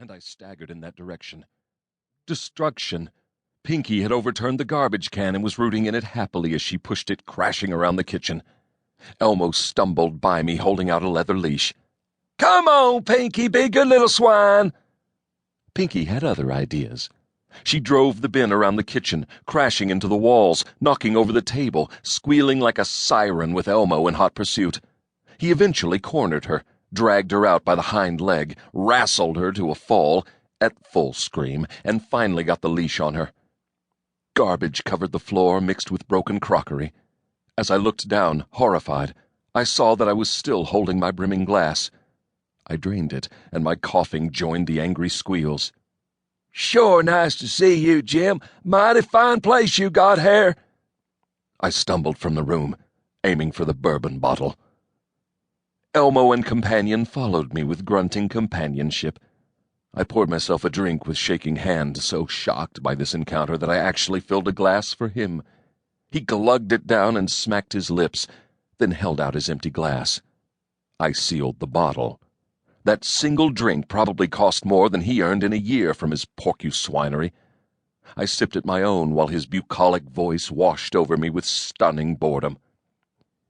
and I staggered in that direction. Destruction! Pinky had overturned the garbage can and was rooting in it happily as she pushed it crashing around the kitchen. Elmo stumbled by me, holding out a leather leash. "Come on, Pinky, be good little swine!" Pinky had other ideas. She drove the bin around the kitchen, crashing into the walls, knocking over the table, squealing like a siren with Elmo in hot pursuit. He eventually cornered her, dragged her out by the hind leg, wrestled her to a fall, at full scream, and finally got the leash on her. Garbage covered the floor, mixed with broken crockery. As I looked down, horrified, I saw that I was still holding my brimming glass. I drained it, and my coughing joined the angry squeals. "Sure nice to see you, Jim. Mighty fine place you got here." I stumbled from the room, aiming for the bourbon bottle. Elmo and companion followed me with grunting companionship. I poured myself a drink with shaking hand, so shocked by this encounter that I actually filled a glass for him. He glugged it down and smacked his lips, then held out his empty glass. I sealed the bottle. That single drink probably cost more than he earned in a year from his porcuswinery. I sipped at my own while his bucolic voice washed over me with stunning boredom.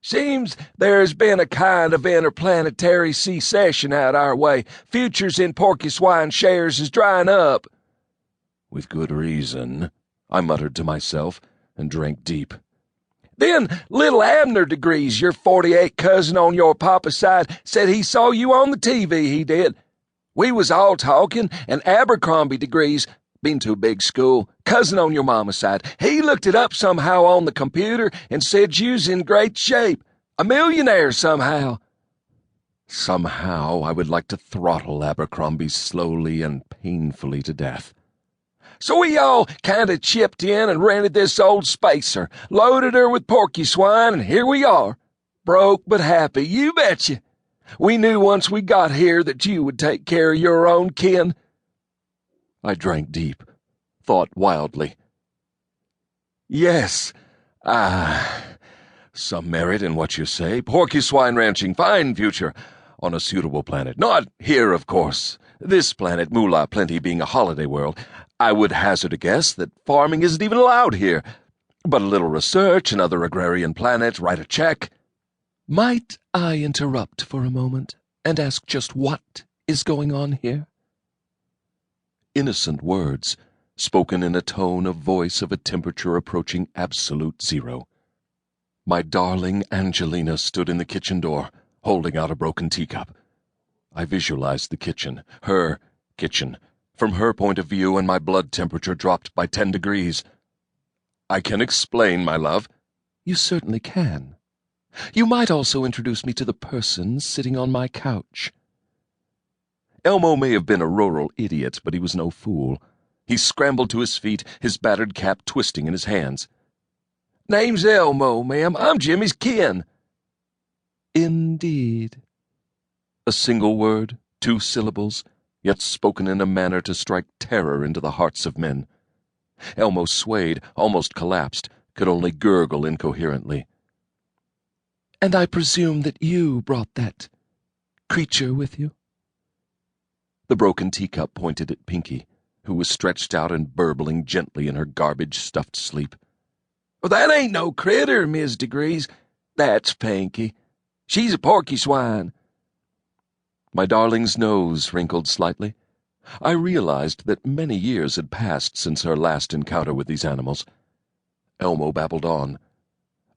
"Seems there's been a kind of interplanetary secession out our way. Futures in porcuswine shares is drying up." "With good reason," I muttered to myself, and drank deep. "Then little Abner diGriz, your 48 cousin on your papa's side, said he saw you on the TV, he did. We was all talking, and Abercrombie diGriz, been to a big school, cousin on your mama's side, he looked it up somehow on the computer and said you's in great shape. A millionaire somehow." Somehow I would like to throttle Abercrombie slowly and painfully to death. "So we all kind of chipped in and rented this old spacer, loaded her with porcuswine, and here we are. Broke but happy, you betcha. We knew once we got here that you would take care of your own kin." I drank deep, thought wildly. "Yes, some merit in what you say. Porcuswine ranching, fine future, on a suitable planet. Not here, of course. This planet, Moolaplenty, being a holiday world. I would hazard a guess that farming isn't even allowed here. But a little research, another agrarian planet, write a check." "Might I interrupt for a moment and ask just what is going on here?" Innocent words, spoken in a tone of voice of a temperature approaching absolute zero. My darling Angelina stood in the kitchen door, holding out a broken teacup. I visualized the kitchen, her kitchen, from her point of view, and my blood temperature dropped by 10 degrees. "I can explain, my love." "You certainly can. You might also introduce me to the person sitting on my couch." Elmo may have been a rural idiot, but he was no fool. He scrambled to his feet, his battered cap twisting in his hands. "Name's Elmo, ma'am. I'm Jimmy's kin." "Indeed." A single word, 2 syllables, yet spoken in a manner to strike terror into the hearts of men. Elmo swayed, almost collapsed, could only gurgle incoherently. "And I presume that you brought that creature with you?" The broken teacup pointed at Pinky, who was stretched out and burbling gently in her garbage-stuffed sleep. "Well, that ain't no critter, Miss diGriz. That's Pinky. She's a porcuswine." My darling's nose wrinkled slightly. I realized that many years had passed since her last encounter with these animals. Elmo babbled on.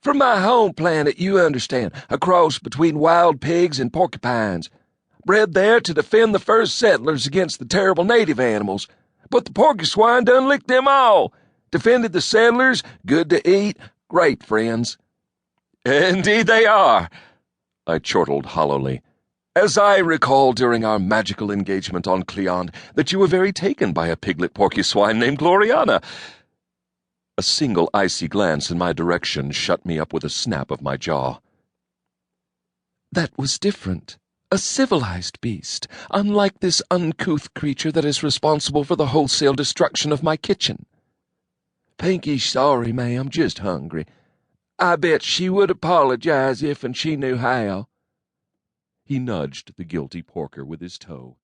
"From my home planet, you understand, a cross between wild pigs and porcupines. Bred there to defend the first settlers against the terrible native animals. But the porcuswine done licked them all. Defended the settlers, good to eat, great friends." "Indeed they are," I chortled hollowly. "As I recall during our magical engagement on Cleon, that you were very taken by a piglet porcuswine named Gloriana." A single icy glance in my direction shut me up with a snap of my jaw. "That was different. A civilized beast, unlike this uncouth creature that is responsible for the wholesale destruction of my kitchen." "Pinky's sorry, ma'am, just hungry. I bet she would apologize if and she knew how." He nudged the guilty porker with his toe.